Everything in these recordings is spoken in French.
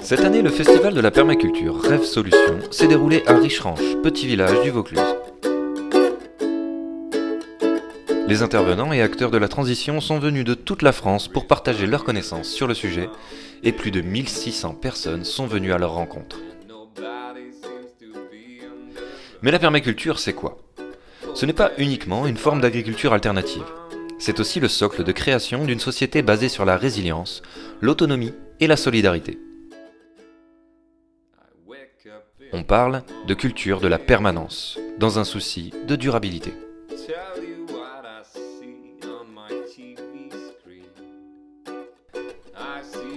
Cette année, le festival de la permaculture Rêve Solutions s'est déroulé à Richeranche, petit village du Vaucluse. Les intervenants et acteurs de la transition sont venus de toute la France pour partager leurs connaissances sur le sujet et plus de 1600 personnes sont venues à leur rencontre. Mais la permaculture, c'est quoi ? Ce n'est pas uniquement une forme d'agriculture alternative. C'est aussi le socle de création d'une société basée sur la résilience, l'autonomie et la solidarité. On parle de culture de la permanence, dans un souci de durabilité.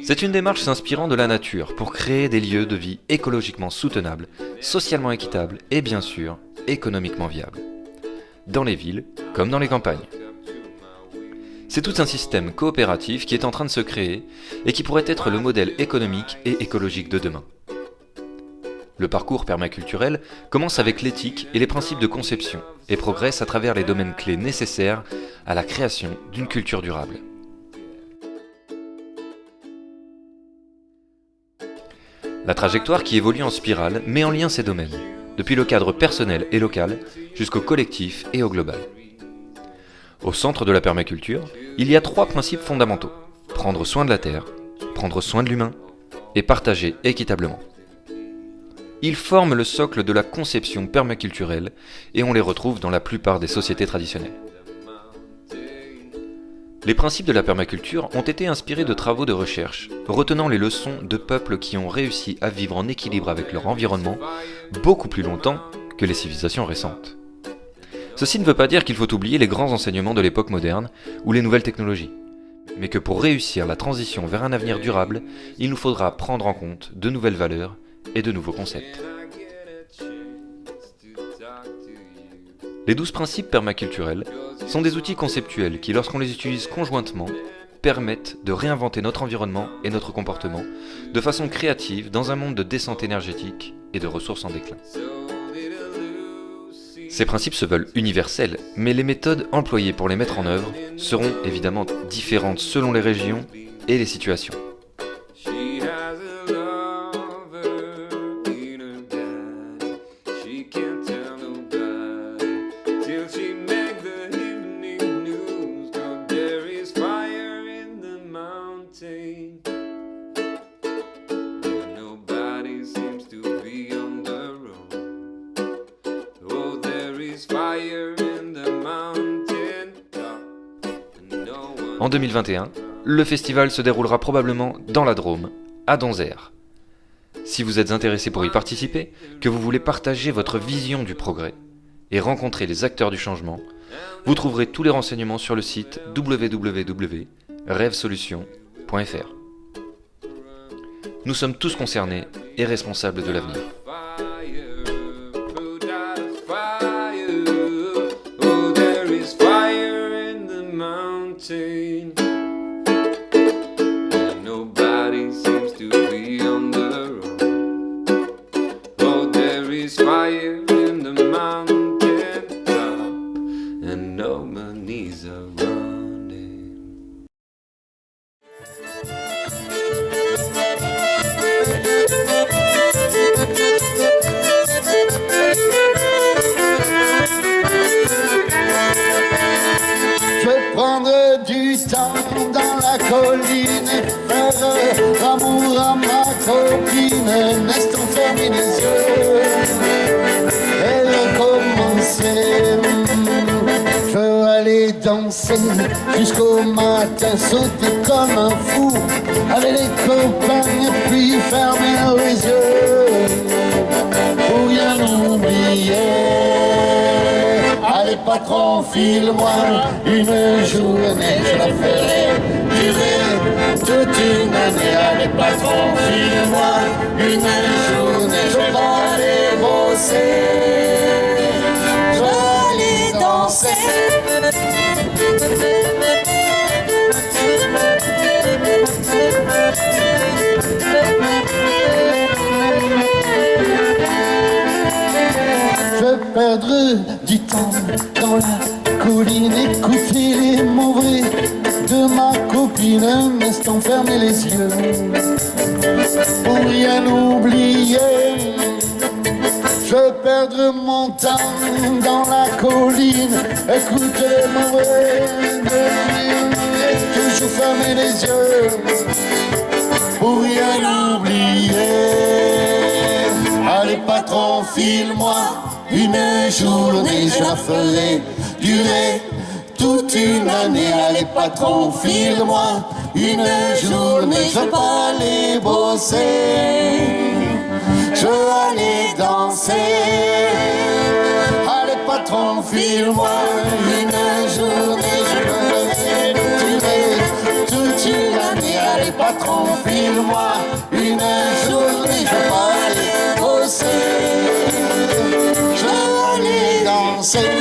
C'est une démarche s'inspirant de la nature pour créer des lieux de vie écologiquement soutenables, socialement équitables et bien sûr, économiquement viables. Dans les villes comme dans les campagnes. C'est tout un système coopératif qui est en train de se créer et qui pourrait être le modèle économique et écologique de demain. Le parcours permaculturel commence avec l'éthique et les principes de conception et progresse à travers les domaines clés nécessaires à la création d'une culture durable. La trajectoire qui évolue en spirale met en lien ces domaines, depuis le cadre personnel et local jusqu'au collectif et au global. Au centre de la permaculture, il y a 3 principes fondamentaux. Prendre soin de la terre, prendre soin de l'humain et partager équitablement. Ils forment le socle de la conception permaculturelle et on les retrouve dans la plupart des sociétés traditionnelles. Les principes de la permaculture ont été inspirés de travaux de recherche, retenant les leçons de peuples qui ont réussi à vivre en équilibre avec leur environnement beaucoup plus longtemps que les civilisations récentes. Ceci ne veut pas dire qu'il faut oublier les grands enseignements de l'époque moderne ou les nouvelles technologies, mais que pour réussir la transition vers un avenir durable, il nous faudra prendre en compte de nouvelles valeurs et de nouveaux concepts. Les 12 principes permaculturels sont des outils conceptuels qui, lorsqu'on les utilise conjointement, permettent de réinventer notre environnement et notre comportement de façon créative dans un monde de descente énergétique et de ressources en déclin. Ces principes se veulent universels, mais les méthodes employées pour les mettre en œuvre seront évidemment différentes selon les régions et les situations. En 2021, le festival se déroulera probablement dans la Drôme, à Donzère. Si vous êtes intéressé pour y participer, que vous voulez partager votre vision du progrès et rencontrer les acteurs du changement, vous trouverez tous les renseignements sur le site www.revesolutions.fr. Nous sommes tous concernés et responsables de l'avenir. And nobody seems to be on the road. Oh, there is fire in the mountain top, and no monies are running. Je vais prendre du temps dans la colline et faire l'amour à ma copine. Un instant fermer les yeux et recommencer. Je veux aller danser jusqu'au matin, sauter comme un fou avec les copains et puis fermer les yeux pour rien oublier. Allez patron, file-moi une journée, je la ferai durer toute une année. Allez patron, file-moi une journée, je vais aller bosser, je vais aller danser. Je vais perdre du temps dans la colline, écouter les mauvais de ma copine, un instant fermer les yeux pour rien oublier. Je vais perdre mon temps dans la colline, écouter les mauvais de et toujours fermer les yeux pour rien oublier. Allez patron, file-moi une journée, je la ferai durer toute une année. Allez patron, file-moi une journée, je vais pas aller bosser, je vais aller danser. Allez patron, file-moi une journée, je vais durer toute une année. Allez patron, file-moi une journée, je vais pas aller bosser, je vais aller danser.